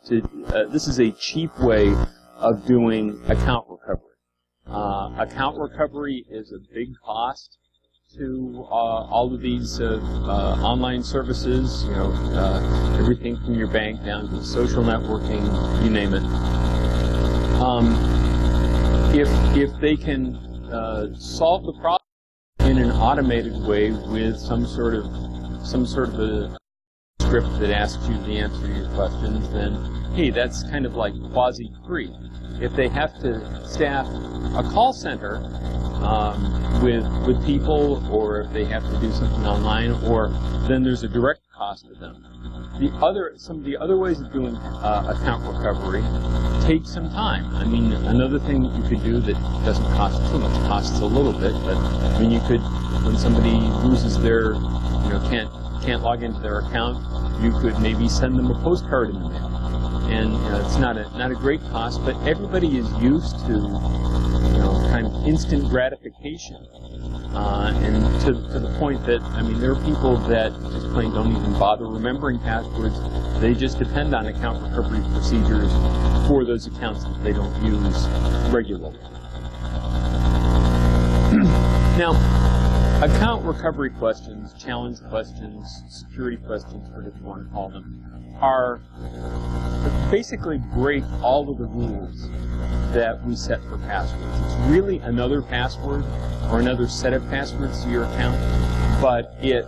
this is a cheap way of doing account recovery. Account recovery is a big cost to all of these online services. You know, everything from your bank down to social networking, you name it. If they can solve the problem in an automated way with some sort of a script that asks you the answer to your questions, then hey, that's kind of like quasi-free. If they have to staff a call center with people, or if they have to do something online, or then there's a direct cost to them. Some of the other ways of doing account recovery take some time. I mean, another thing that you could do that doesn't cost too much, costs a little bit, but I mean, you could, when somebody loses their, can't log into their account, you could maybe send them a postcard in the mail. And it's not a great cost, but everybody is used to kind of instant gratification, and to the point that, I mean, there are people that just plain don't even bother remembering passwords. They just depend on account recovery procedures for those accounts that they don't use regularly. Now, account recovery questions, challenge questions, security questions, whatever you want to call them, are basically break all of the rules that we set for passwords. It's really another password or another set of passwords to your account, but it,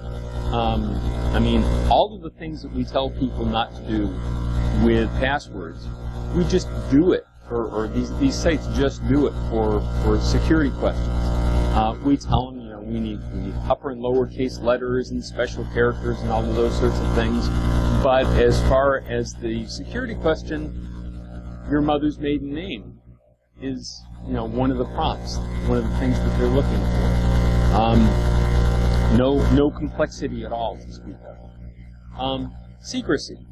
I mean, all of the things that we tell people not to do with passwords, we just do it, or these sites just do it for security questions. We tell them, we need upper and lowercase letters and special characters and all of those sorts of things. But as far as the security question, your mother's maiden name is, one of the prompts, one of the things that they're looking for. No complexity at all to speak of. Secrecy.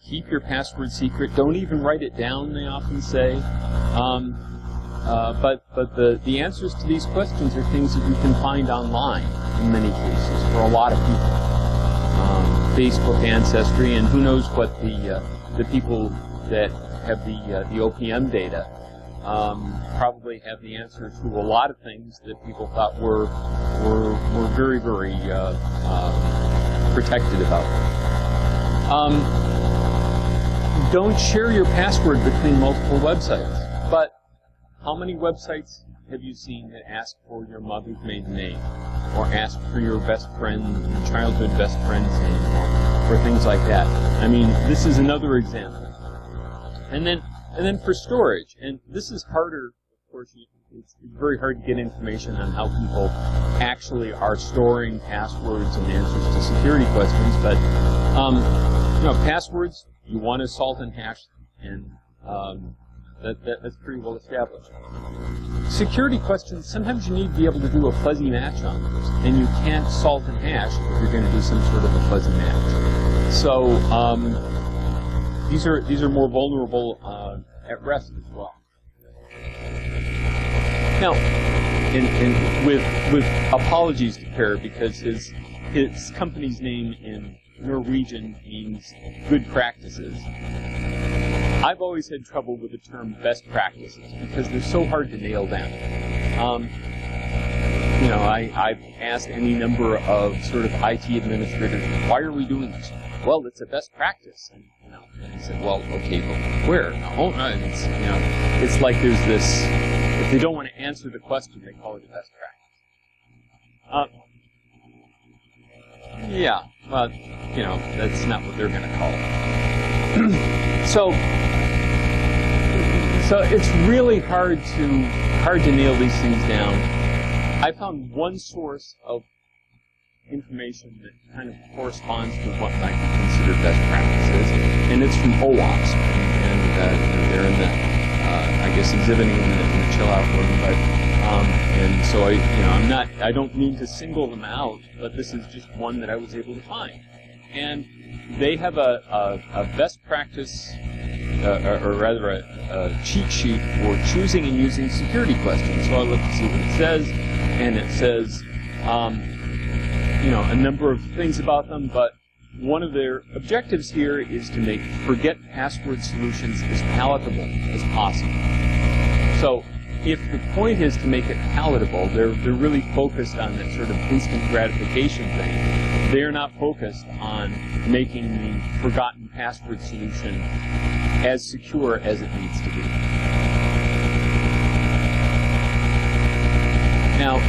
Keep your password secret. Don't even write it down, they often say. But the answers to these questions are things that you can find online in many cases for a lot of people. Facebook ancestry, and who knows what the people that have the OPM data probably have the answer to a lot of things that people thought were very, very protected about. Don't share your password between multiple websites. But how many websites have you seen that ask for your mother's maiden name, or ask for your best friend, your childhood best friend's name, or things like that? I mean, this is another example. And then for storage, and this is harder, of course. It's very hard to get information on how people actually are storing passwords and answers to security questions. But passwords, you want to salt and hash them, and that's pretty well established. Security questions, sometimes you need to be able to do a fuzzy match on those, and you can't salt and hash if you're going to do some sort of a fuzzy match. So these are more vulnerable at rest as well. Now, and with apologies to Per, because his company's name in Norwegian means good practices. I've always had trouble with the term best practices because they're so hard to nail down. I've asked any number of sort of IT administrators, why are we doing this? Well, it's a best practice. And he said, well, okay, but where? It's like there's this, if they don't want to answer the question, they call it a best practice. Yeah, well, that's not what they're going to call it. So it's really hard to nail these things down. I found one source of information that kind of corresponds to what I can consider best practices, and it's from OWASP, and they're in the, I guess, exhibiting in the chill out room, but and so I don't mean to single them out, but this is just one that I was able to find, and they have a best practice, or rather a cheat sheet for choosing and using security questions. So I looked to see what it says, and it says, a number of things about them, but one of their objectives here is to make forget password solutions as palatable as possible. So if the point is to make it palatable, they're really focused on that sort of instant gratification thing. They're not focused on making the forgotten password solution as secure as it needs to be. Now,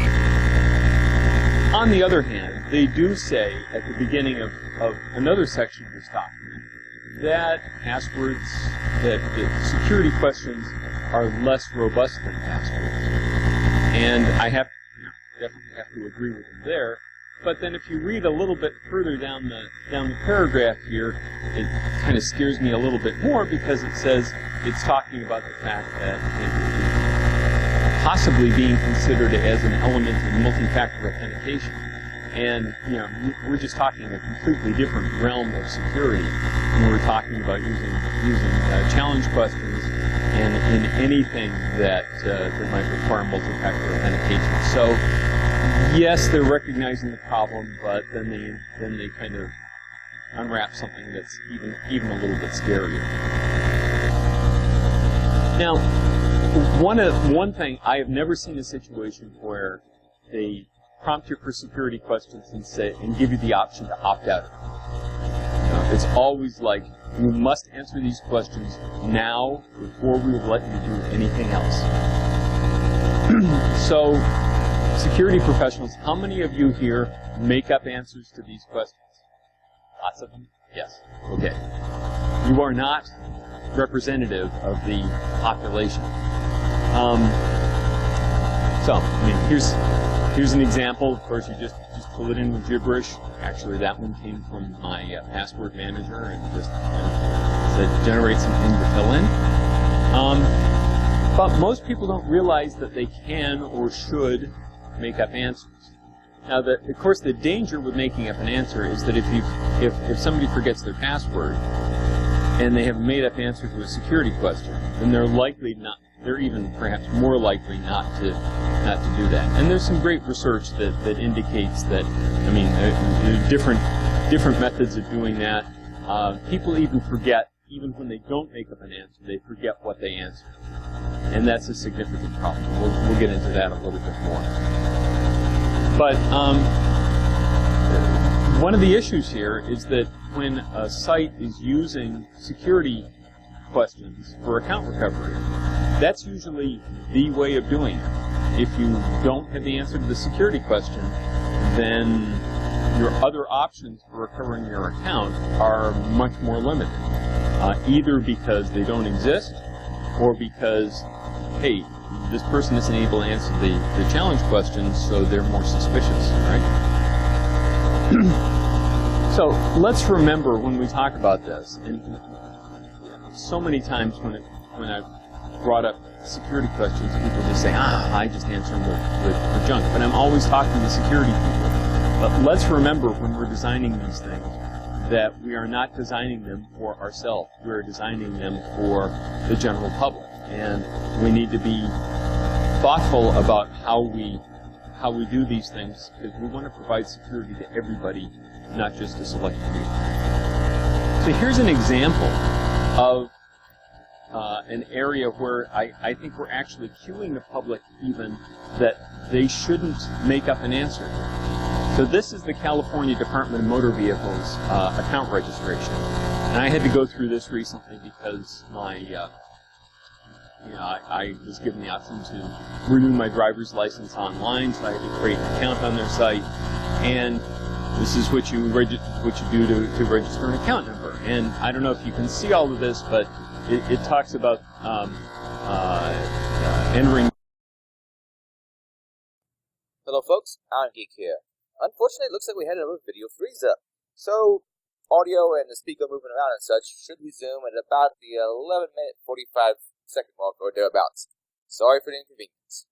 on the other hand, they do say at the beginning of another section of this document that passwords, that security questions are less robust than passwords. And I definitely have to agree with them there. But then if you read a little bit further down the paragraph here, it kind of scares me a little bit more, because it says it's talking about the fact that it possibly being considered as an element in multi-factor authentication. And we're just talking a completely different realm of security when we're talking about using challenge questions and in anything that might require multi-factor authentication. So yes, they're recognizing the problem, but then they kind of unwrap something that's even a little bit scarier. Now, one thing, I have never seen a situation where they prompt you for security questions and give you the option to opt out. It's always like, you must answer these questions now before we will let you do anything else. So, security professionals, how many of you here make up answers to these questions? Lots of them? Yes. Okay. You are not representative of the population. So, I mean, here's an example. Of course, you just pull it in with gibberish. Actually, that one came from my password manager, and just said generate something to fill in. But most people don't realize that they can or should make up answers. Now, of course, the danger with making up an answer is that if somebody forgets their password and they have a made-up answer to a security question, then they're even perhaps more likely not to do that. And there's some great research that indicates that, I mean, there are different methods of doing that. People even forget, even when they don't make up an answer, they forget what they answered. And that's a significant problem. We'll get into that a little bit more. But one of the issues here is that when a site is using security questions for account recovery, that's usually the way of doing it. If you don't have the answer to the security question, then your other options for recovering your account are much more limited. Either because they don't exist, or because, hey, this person isn't able to answer the challenge questions, so they're more suspicious, right? So let's remember when we talk about this, and so many times when I've brought up security questions, people just say, I just answer them with junk. But I'm always talking to security people. But let's remember when we're designing these things that we are not designing them for ourselves. We're designing them for the general public. And we need to be thoughtful about how we do these things, because we want to provide security to everybody, not just a select few. So here's an example of an area where I think we're actually cueing the public even that they shouldn't make up an answer. So this is the California Department of Motor Vehicles account registration. And I had to go through this recently because I was given the option to renew my driver's license online, so I had to create an account on their site. And this is what you do to register an account number. And I don't know if you can see all of this, but it talks about entering. Hello folks, I'm Geek here. Unfortunately, it looks like we had another video freeze up. So, audio and the speaker moving around and such should resume at about the 11-minute 45-second mark or thereabouts. Sorry for the inconvenience.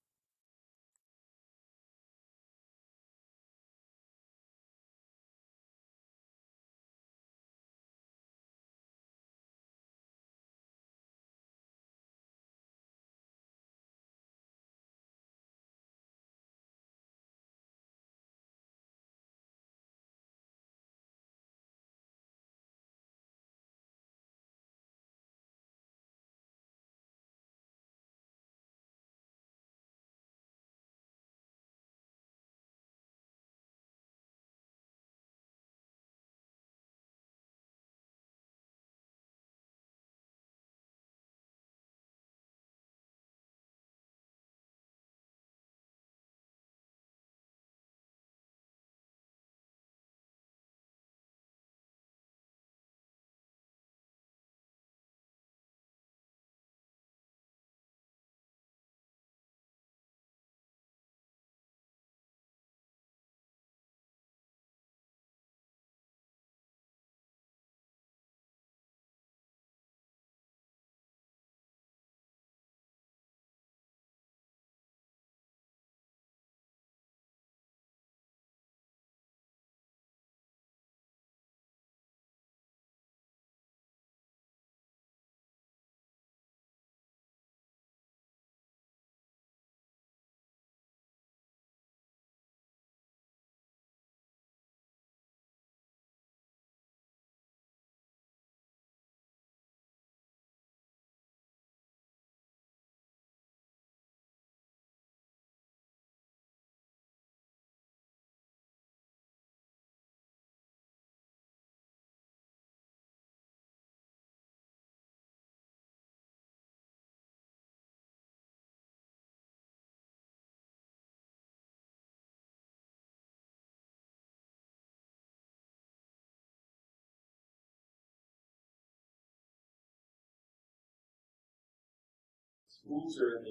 schools are in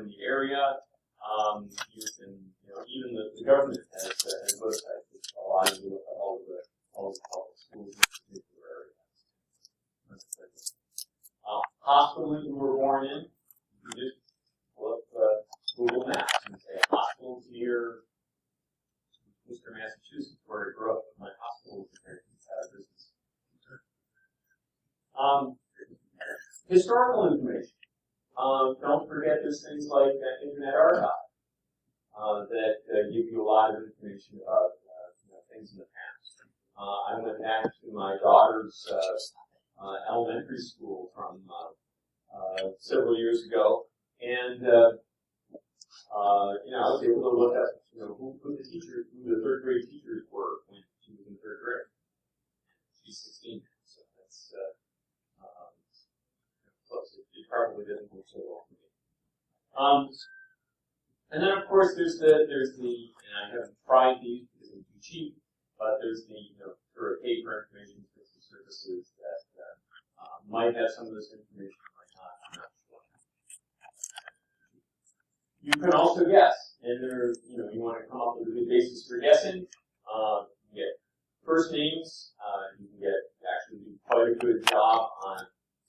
the area. You can, even the government has websites that allow you to look at all the public schools in a particular area. Hospital that you were born in, you just look Google Maps and say hospitals near Worcester, Massachusetts, where I grew up. My hospital is there. It's out of business. Historical information. Don't forget there's things like Internet Archive that give you a lot of information about things in the past. I went back to my daughter's elementary school from several years ago, and I was able to look at who the third grade teachers were when she was in third grade. She's 16 now, so that's close. It probably doesn't look so well for me. And then of course there's the and I haven't tried these because they're too cheap, but there's the sort of pay for information services that might have some of this information, might not. I'm not sure. You can also guess, and there, you want to come up with a good basis for guessing. You get first names. You can actually do quite a good job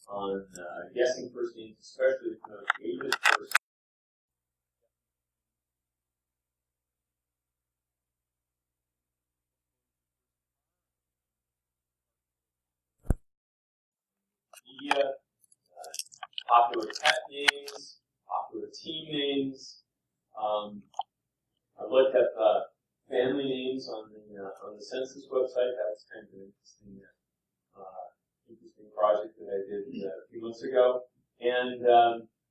on guessing first names, especially if you know the ages first. Media, popular pet names, popular team names. I looked at the family names on the census website. That was kind of an interesting project that I did a few months ago. And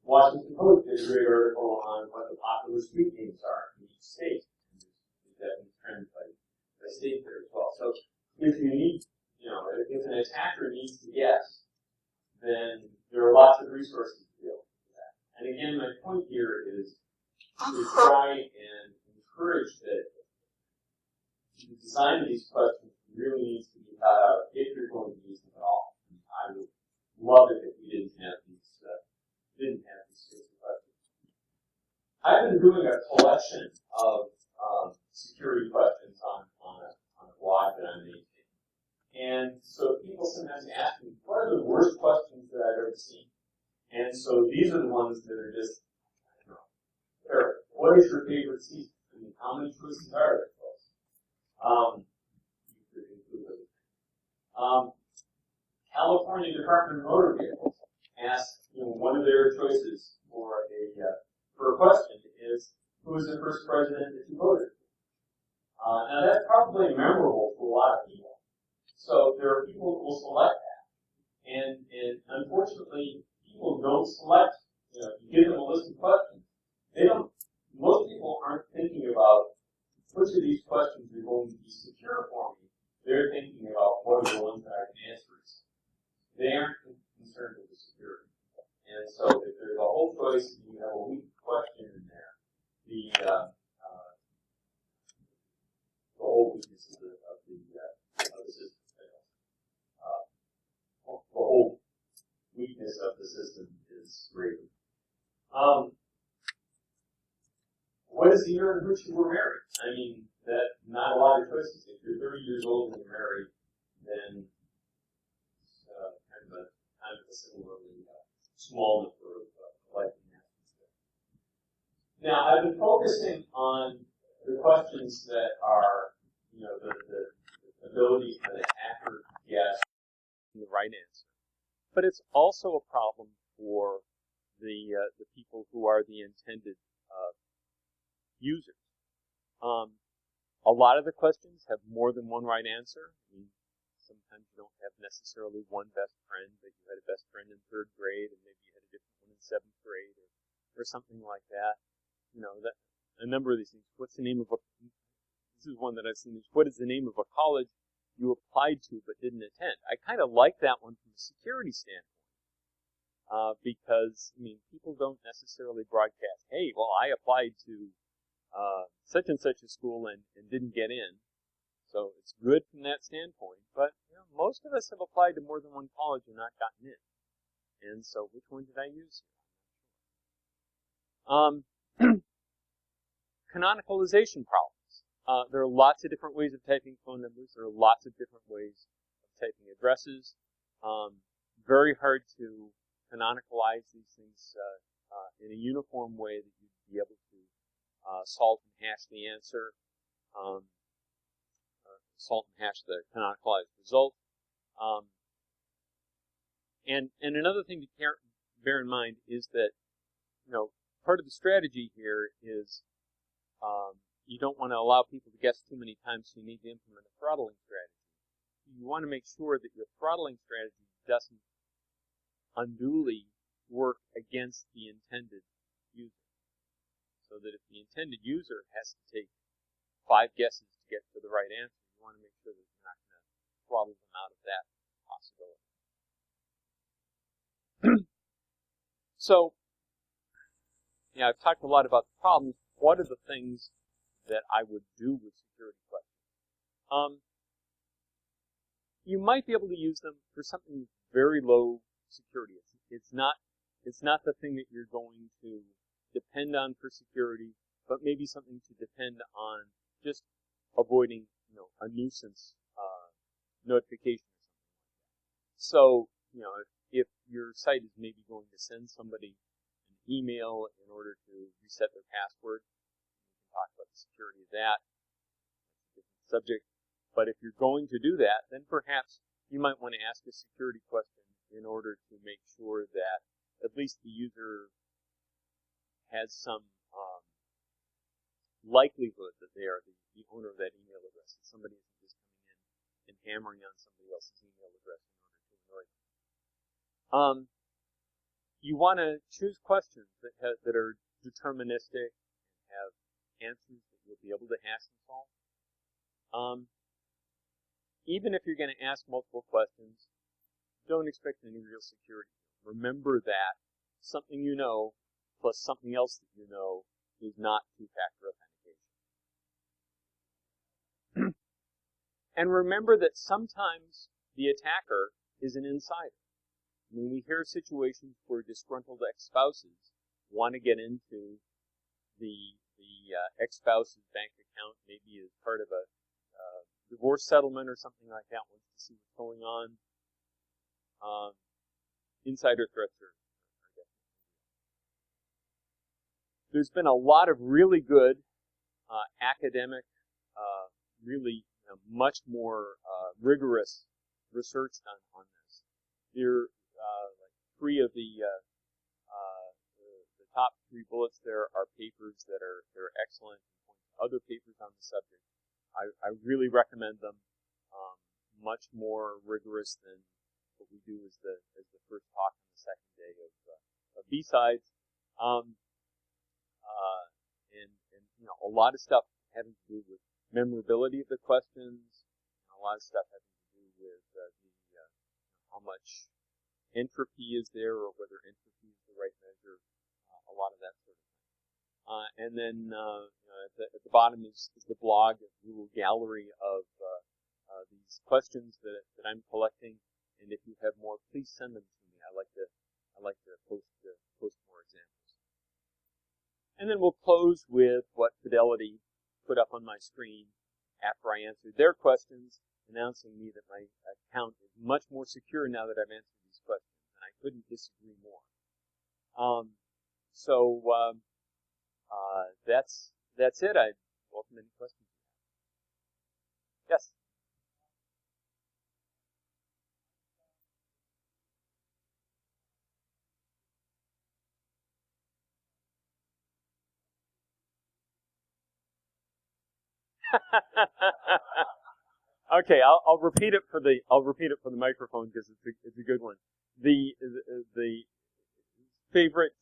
Washington Post did a great article on what the popular street names are in each state. There's definitely trends by state there as well. So if you need, if an attacker needs to guess, then there are lots of resources to deal with that. And again, my point here is to try and encourage that the design of these questions really needs to be thought out if you're going to use them at all. I would love it if we didn't have these sorts of questions. I've been doing a collection of security questions on a blog that I'm making. And so people sometimes ask me, what are the worst questions that I've ever seen? And so these are the ones that are just, terrible. What is your favorite season? I mean, how many choices are there, folks? You could include those. California Department of Motor Vehicles asked, one of their choices for a question is, who was the first president that you voted for? Now that's probably memorable to a lot of people. So there are people who will select that. And unfortunately, people don't select, you give them a list of questions. Most people aren't thinking about which of these questions are going to be secure for me. They're thinking about what are the ones that I can answer. They aren't concerned with the security. And so if there's a whole choice and you have a weak question in there, the whole weakness of the system fails. The whole weakness of the system is greater. What is the year in which you were married? I mean, that not a lot of choices. If you're 30 years old and you're married, then it's kind of a similarly small number of likely answers there. Now, I've been focusing on the questions that are, the ability for the hacker to guess the right answer. But it's also a problem for the people who are the intended users. A lot of the questions have more than one right answer. I mean, sometimes you don't have necessarily one best friend, but you had a best friend in third grade, and maybe you had a different one in seventh grade, or something like that. That a number of these things. What's the name of this is one that I've seen. What is the name of a college you applied to but didn't attend? I kind of like that one from a security standpoint, because people don't necessarily broadcast, hey, well, I applied to such and such a school and didn't get in. So it's good from that standpoint. But most of us have applied to more than one college and not gotten in. And so which one did I use? Canonicalization problems. There are lots of different ways of typing phone numbers. There are lots of different ways of typing addresses. Very hard to canonicalize these things in a uniform way that you'd be able to salt and hash the answer, salt and hash the canonicalized result. And another thing to bear in mind is that, part of the strategy here is you don't want to allow people to guess too many times, so you need to implement a throttling strategy. You want to make sure that your throttling strategy doesn't unduly work against the intended user. So that if the intended user has to take 5 guesses to get to the right answer, you want to make sure that you're not going to throttle them out of that possibility. So, I've talked a lot about the problems. What are the things that I would do with security questions? You might be able to use them for something very low security. It's not the thing that you're going to depend on for security, but maybe something to depend on just avoiding, a nuisance notification or something like that. So, if your site is maybe going to send somebody an email in order to reset their password, we can talk about the security of that. That's a different subject. But if you're going to do that, then perhaps you might want to ask a security question in order to make sure that at least the user has some likelihood that they are the owner of that email address, that somebody isn't just coming in and hammering on somebody else's email address in order to annoy them. You want to choose questions that are deterministic, have answers that you'll be able to hash and solve. Even if you're going to ask multiple questions, don't expect any real security. Remember that something you know plus something else that you know is not two-factor authentication. And remember that sometimes the attacker is an insider. I mean, we hear situations where disgruntled ex-spouses want to get into the ex-spouse's bank account, maybe as part of a divorce settlement or something like that, wants to see what's going on. Insider threats are definitely. There's been a lot of really good academic, really much more rigorous research done on this. There like 3 of the top 3 bullets there are papers that are excellent. Other papers on the subject. I really recommend them. Much more rigorous than what we do as the first talk on the second day of B-Sides. And a lot of stuff having to do with memorability of the questions. A lot of stuff having to do with how much entropy is there, or whether entropy is the right measure. A lot of that sort of thing. And then at the bottom is the blog, a little gallery of these questions that I'm collecting. And if you have more, please send them to me. I like to post more examples. And then we'll close with what Fidelity put up on my screen after I answered their questions, announcing me that my account is much more secure now that I've answered these questions. And I couldn't disagree more. That's it. I welcome any questions. Yes. Okay, I'll repeat it for the microphone because it's a good one. The favorite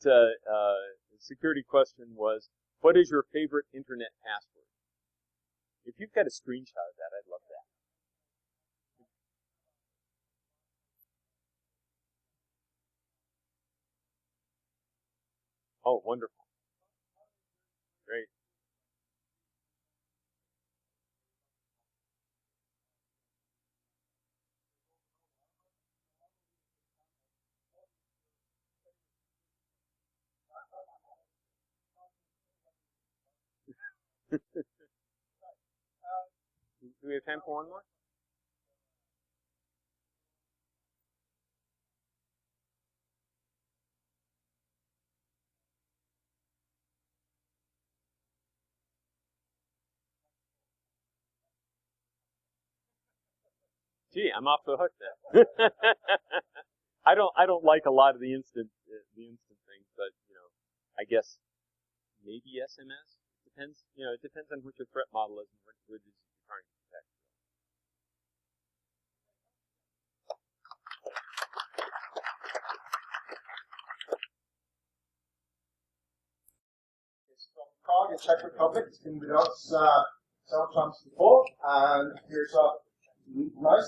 security question was, what is your favorite internet password? If you've got a screenshot of that, I'd love that. Oh, wonderful. Great. Do we have time for one more? Gee, I'm off the hook then. I don't like a lot of the instant things, but I guess maybe SMS. Depends. It depends on what your threat model is and what it is you're trying to protect. It's from Prague in Czech Republic. It's been with us several times before, and here's a nice